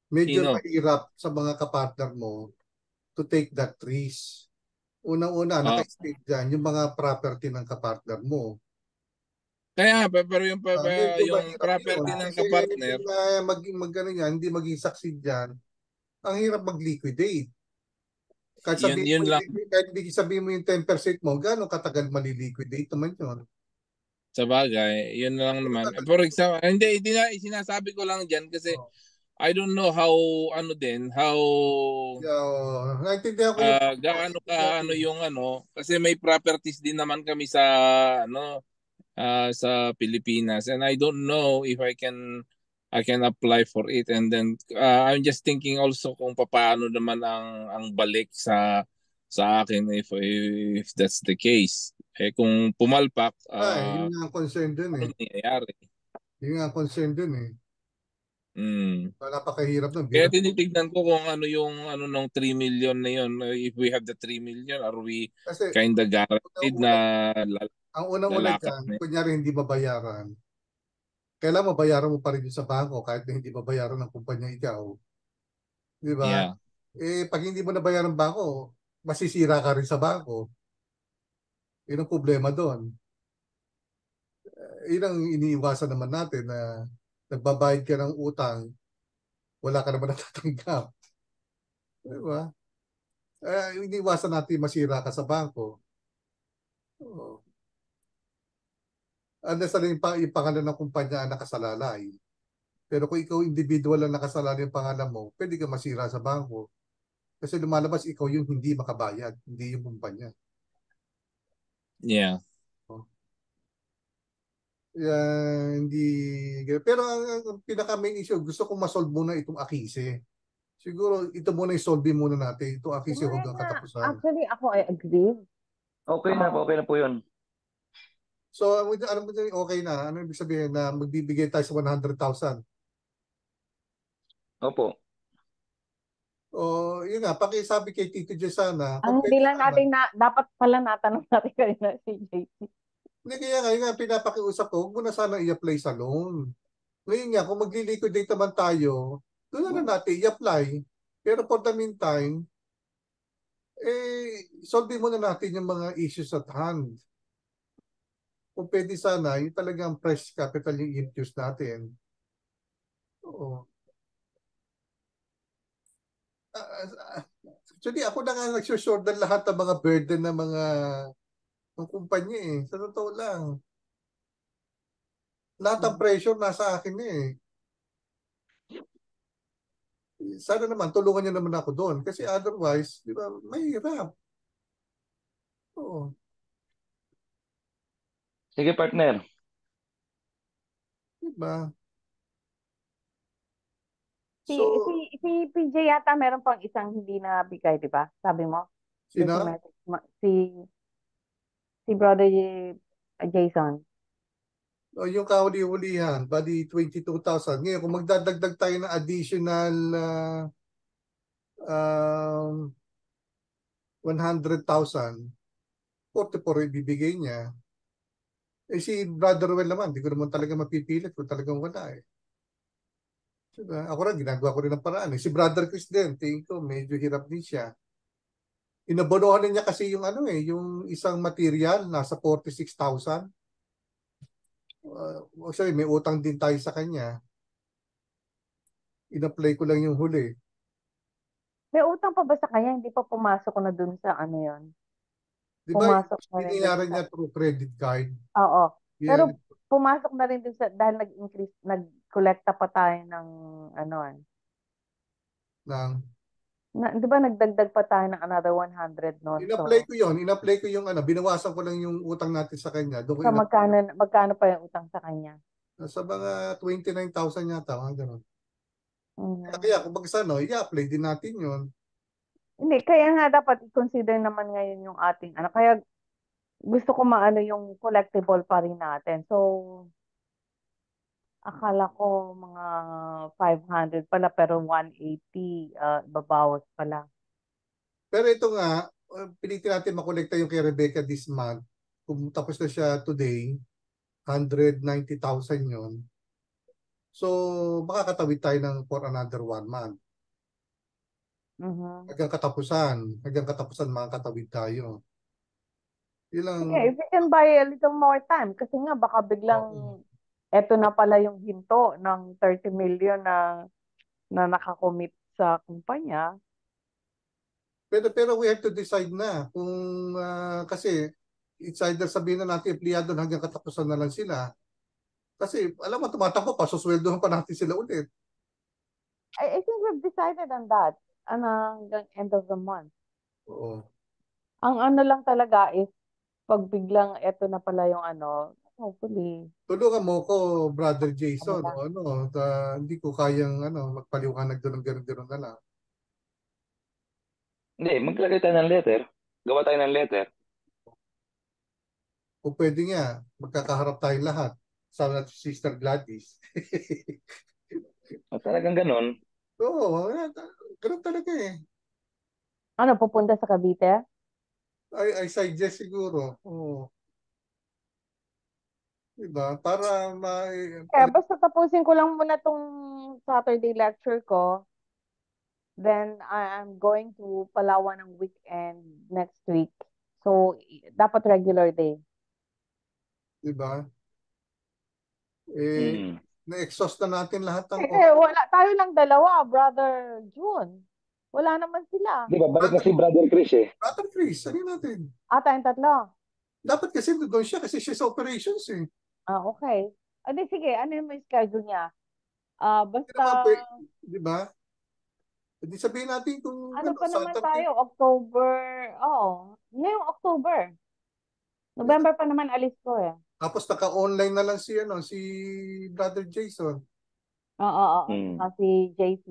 S3: medyo
S6: Sino?
S3: mahirap sa mga kapartner mo to take that risk. Unang-una,
S6: Ah,
S3: naka-state dyan yung mga property ng kapartner mo.
S6: pero
S3: Medyo
S6: yung
S3: mahirap yun.
S6: property ng
S3: Kasi
S6: kapartner,
S3: mag yan, hindi maging succeed yan, ang hirap mag-liquidate.
S6: yun lang
S3: Kahit hindi sabihin mo yung 10% mo, gano'ng katagal maliliquidate naman yun.
S6: sa bagay. Yun lang naman. For example, hindi na sinasabi ko lang diyan kasi
S3: Oh.
S6: I don't know how how
S3: Naintindihan ko yung
S6: gaano ka yung kasi may properties din naman kami sa sa Pilipinas and I don't know if I can apply for it and then I'm just thinking also kung paano naman ang balik sa akin if that's the case. Kung pumalpak
S3: yun nga ang concern dun
S6: ano
S3: eh.
S6: nangyayari?
S3: Yun nga ang concern dun eh.
S6: Mm.
S3: Napakahirap nun.
S6: Kaya tinitignan ko kung ano yung nung 3 million na yun. If we have the 3 million, are we
S3: Kasi
S6: kind of guaranteed na
S3: ang unang-una
S6: lalakas
S3: dyan,
S6: na yun?
S3: kunyari hindi mabayaran, kailangan mabayaran mo pa rin yun sa bangko kahit na hindi mabayaran ng kumpanya ikaw. Di ba?
S6: Yeah.
S3: Pag hindi mo nabayaran ng bangko, masisira ka rin sa bangko. Yun ang problema doon. Yun ang iniiwasan naman natin na nagbabayad ka ng utang, wala ka naman natatanggap. Di ba? Iniiwasan natin masira ka sa bangko. Oo. Unless yung pangalan ng kumpanya ang nakasalalay. Pero kung ikaw individual lang nakasalalay yung pangalan mo, pwede ka masira sa bangko. Kasi lumalabas ikaw yung hindi makabayad, hindi yung kumpanya.
S6: Yeah.
S3: Hindi. Pero ang pinaka main issue, gusto kong masolve muna itong Akise. Siguro ito muna i-solve muna natin itong Akise
S1: Kumain
S3: hanggang
S1: na.
S3: katapusan.
S1: Actually, ako I agree.
S4: Okay na po yun.
S3: So, ano mo okay na? Ano ibig sabihin na magbibigay tayo sa 100,000?
S4: Opo.
S3: O, yun nga, pakisabi kay Tito Jay sana.
S1: Ang hindi lang natin dapat pala natanong natin kanina si JC.
S3: Hindi kaya nga, pinapakiusap ko, huwag mo na sana i-apply sa loan. Ngayon nga, kung magli-liquidate naman tayo, doon na natin i-apply. Pero for the meantime, solve muna natin yung mga issues at hand. Kung pwede sana, yung talagang fresh capital yung infuse natin. Oo. Actually, ako na nga nagsusordan lahat ng mga burden ng mga ng kumpanya eh. Sa totoo lang. Lahat ng pressure nasa akin eh. Sana naman, tulungan niyo naman ako doon. Kasi otherwise, di ba, mahirap. Oo.
S4: Sige, partner.
S3: Di ba?
S1: Si,
S3: So,
S1: si PJ yata meron pang isang hindi na bigay, di ba? Sabi mo?
S3: sino?
S1: Si Brother Jason.
S3: O, yung kahuli-hulihan, bali 22,000. Ngayon, kung magdadagdag tayo ng additional 100,000, 44 ibibigay niya. Si Brother Well naman, di ko naman talaga mapipilit kung talagang wala eh. Diba? Ako rin, ginagawa ko rin ng paraan eh. Si Brother Chris din, tingin ko, medyo hirap din siya. Inabonohan niya kasi yung yung isang material, nasa 46,000. Sorry, may utang din tayo sa kanya. In-apply ko lang yung huli.
S1: May utang pa ba sa kanya? Hindi pa pumasok na dun sa ano yon.
S3: Di ba,
S1: Pumasok na rin dun
S3: binayaran
S1: sa...
S3: niya through credit card.
S1: Oo.
S3: Yan,
S1: Pero pumasok na rin dun sa... Dahil nag-increase, nag-collecta pa tayo ng
S3: ng,
S1: di ba nagdagdag pa tayo ng another 100 noon?
S3: in-apply ko yun. In-apply ko yung binawasan ko lang yung utang natin sa kanya. Doon ko
S1: So magkano pa yung utang sa kanya?
S3: sa mga 29,000 yata, mga ganun.
S1: Mhm.
S3: Kaya kung mag-ano, i-apply din natin yun.
S1: Hindi, kaya nga dapat i-consider naman ngayon yung ating Kaya gusto ko maano yung collectible pa rin natin. So, Akala ko mga 500 pala pero 180 babawas pala.
S3: Pero ito nga, pilitin natin makolekta yung kay Rebecca this month. Kung tapos na siya today, 190,000 yun. So, makakatawid tayo ng for another 1 month.
S1: Mhm.
S3: Hanggang katapusan makakatawid tayo. Ilang,
S1: Sige, if you can buy a little more time kasi nga baka biglang
S3: oo.
S1: eto na pala yung hinto ng 30 million na nakakommit sa kumpanya.
S3: Pero we have to decide na kung kasi it's either sabihin na natin empleyado hanggang katapusan na lang sila. Kasi alam mo, tumatakbo pa, susweldohan pa natin sila ulit.
S1: I think we've decided on that. Hanggang end of the month.
S3: Oo.
S1: Ang ano lang talaga is pag biglang eto na pala yung hopefully,
S3: Tulungan mo ko, Brother
S1: ano
S3: Jason,
S1: lang.
S3: o ano, hindi ko kayang magpaliwanag doon ng gano'n na lang.
S4: Hindi, maglagay tayo ng letter. Gawa tayo ng letter.
S3: Kung pwede nga, magkakaharap tayong lahat. Sama natin si Sister Gladys.
S4: At talagang ganon.
S3: Oo, ganun talaga eh.
S1: Ano, pupunta sa Cavite?
S3: I suggest siguro. Oo. Diba? Para
S1: Kaya basta tapusin ko lang muna tong Saturday lecture ko. Then, I'm going to Palawan ng weekend next week. So, dapat regular day.
S3: diba? Eh,
S4: Mm.
S3: na-exhaust na natin lahat ng
S1: Wala, tayo lang dalawa, Brother June. Wala naman sila.
S4: Di ba, balik na si Brother Chris eh.
S3: Brother Chris, ano natin?
S1: Tayong tatlo.
S3: Dapat kasi doon siya kasi siya sa operations eh.
S1: Okay. Adi, sige, ano yung may schedule niya?
S3: Hindi naman,
S1: Basta,
S3: di ba? Hindi sabihin natin kung
S1: ano pa naman
S3: Saturday.
S1: tayo, October, ngayong October. November pa naman alis ko eh.
S3: Tapos naka-online na lang si Brother Jason.
S1: Oo,
S4: Mm.
S1: saka si JC.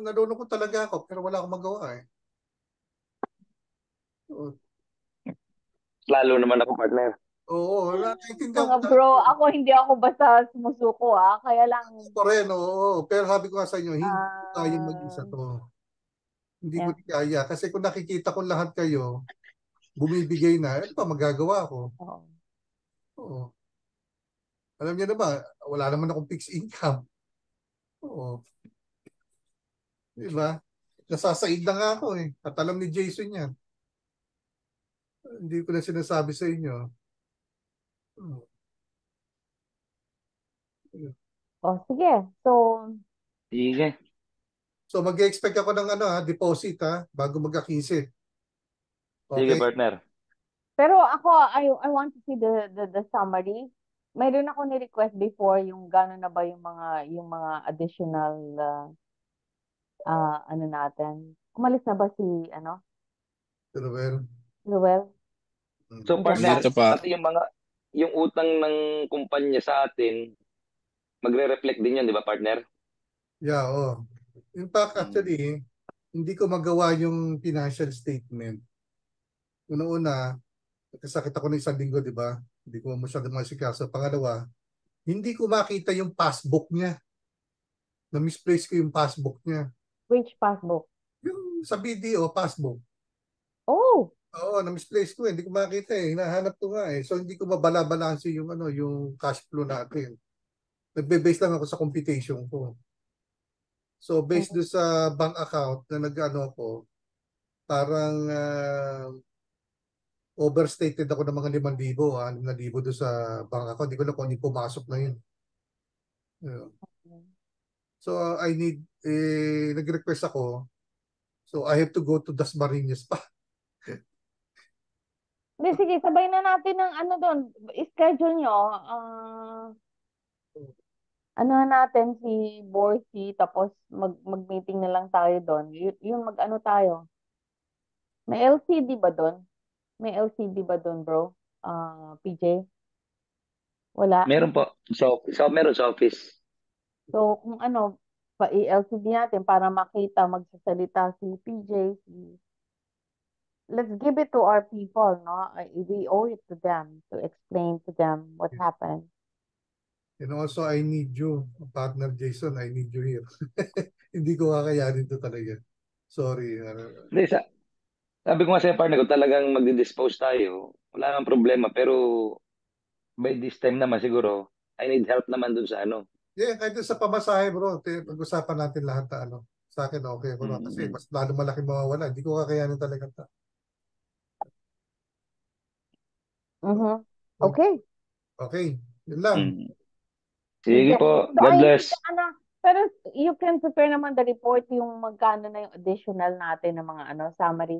S3: Nalulungkot talaga ako pero wala akong magawa eh. Oo,
S4: Lalo naman ako, partner.
S3: naiintindihan ko
S1: Mga
S3: talaga.
S1: bro, ako hindi ako basta sumusuko kaya lang,
S3: Ako rin, oo. Pero sabi ko nga sa inyo, hindi ko kayang mag-isa
S1: ah,
S3: to. Hindi ko
S1: yeah.
S3: kaya. Kasi kung nakikita ko lahat kayo, bumibigay na, ano pa magagawa ko?
S1: Oo.
S3: Oo. Alam niyo naman, wala naman akong fixed income. Oo. Di ba? Nasasaid na nga ako eh. At alam ni Jason yan. Hindi ko na sinasabi sa inyo. Oo.
S1: Sige. So,
S4: Sige.
S3: So mag-expect ako ng deposit bago magka-15.
S4: Sige,
S3: Okay?
S4: partner.
S1: pero ako, I want to see the summary. Mayroon ako ni-request before yung gano'n na ba yung mga additional natin. Umalis na ba si
S3: Pero well,
S1: Ruel?
S4: So,
S1: Hindi
S4: partner,
S1: pa.
S6: Dito pa.
S4: pati yung utang ng kumpanya sa atin, magre-reflect din yun, di ba, partner?
S3: yeah, oh. In fact,
S4: Mm.
S3: actually, hindi ko magawa yung financial statement. Una-una, kasakit ako ng 1 linggo, di ba? Hindi ko masyadong masikaso. Pangalawa, hindi ko makita yung passbook niya. Na-misplace ko yung passbook niya.
S1: Which passbook?
S3: Yung sa BDO, passbook.
S1: Oh,
S3: Oo, na-misplace ko. Hindi ko makita eh. Hinahanap ko nga eh. So, hindi ko mabala-balanse yung cash flow natin. Nagbe-base lang ako sa computation ko. So, based do sa bank account na nag-ano ko, parang overstated ako ng mga 5,000, 6,000 doon sa bank account. Hindi ko na kung ano yung pumasok na yun. Yeah. So, nag-request ako. So, I have to go to Dasmariñas pa.
S1: hindi, sige, sabay na natin ng doon. Schedule nyo. Ano natin si Borsi, tapos mag-meeting na lang tayo doon. Yung mag-ano tayo. May LCD ba doon? May LCD ba doon, bro? PJ? Wala.
S4: Meron po. Meron sa office.
S1: So, kung pa-LCD natin para makita, magsasalita si PJ, let's give it to our people, no? We owe it to them to explain to them what happened.
S3: And also, I need you, partner Jason, I need you here. Hindi ko kakayanin to talaga. Sorry.
S4: Hindi, sabi ko nga sa'yo, partner, kung talagang magdi-dispose tayo, wala nang problema. Pero by this time naman siguro, I need help naman dun sa ano.
S3: Yeah, kahit sa pamasahe bro, pag-usapan natin lahat na ano. Sa akin, okay ko na. Kasi mas lalo malaki mawawala. Hindi ko kakayanin talaga ta.
S1: Okay.
S3: Okay, yun lang.
S4: Sige po,
S1: So,
S4: God bless.
S1: pero you can prepare naman the report yung magkano na yung additional natin ng mga summary.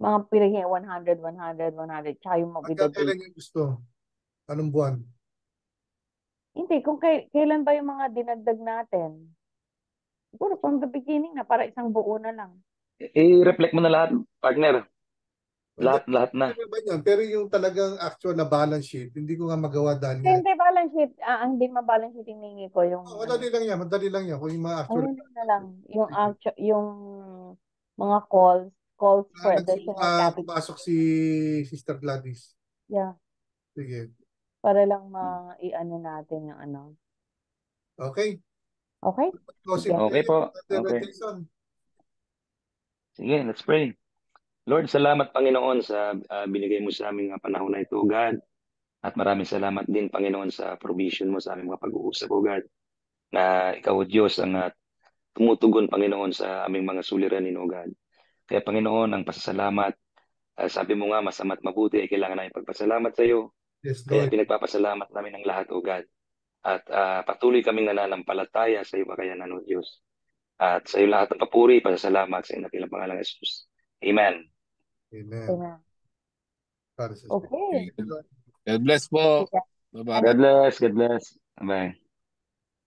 S1: Mga pinaging 100, 100, 100, tsaka yung with the
S3: Hanggang kailan
S1: date.
S3: yung gusto? Anong buwan?
S1: Hindi, kung kailan ba yung mga dinagdag natin? Siguro from the beginning na, para isang buo na lang.
S4: I-reflect mo na lahat, partner. Lahat na.
S3: Pero yung talagang actual na balance sheet, hindi ko nga magawa dahil nga.
S1: Hindi balance sheet. Ang hindi ma-balance sheet yung hingi ko yung
S3: Madali lang yan. Madali lang yan. Kung yung mga actual.
S1: ayun na lang. Yung mga calls for additional capital.
S3: Pumasok si Sister Gladys.
S1: Yeah.
S3: Sige.
S1: Para lang i-ano natin yung ano.
S3: Okay.
S1: Okay?
S4: Okay po. Okay. Sige, let's pray. Lord, salamat Panginoon sa binigay mo sa aming panahon na ito, God. At maraming salamat din, Panginoon, sa provision mo sa aming mga pag-uusap, O God. Na ikaw, Diyos, ang tumutugon, Panginoon, sa aming mga suliranin, O God. Kaya, Panginoon, ang pasasalamat, sabi mo nga, masama't mabuti, ay kailangan namin pagpasalamat sa iyo.
S3: Yes,
S4: Kaya
S3: Lord.
S4: pinagpapasalamat namin ang lahat, O God. At patuloy kaming nananampalataya sa iyo, kakayanan, O Diyos. At sa iyo lahat ng papuri, pasasalamat sa inakilang pangalang Jesus. Amen.
S3: Amen.
S1: Okay.
S6: God bless po. Bye-bye.
S4: God bless. God bless. Bye.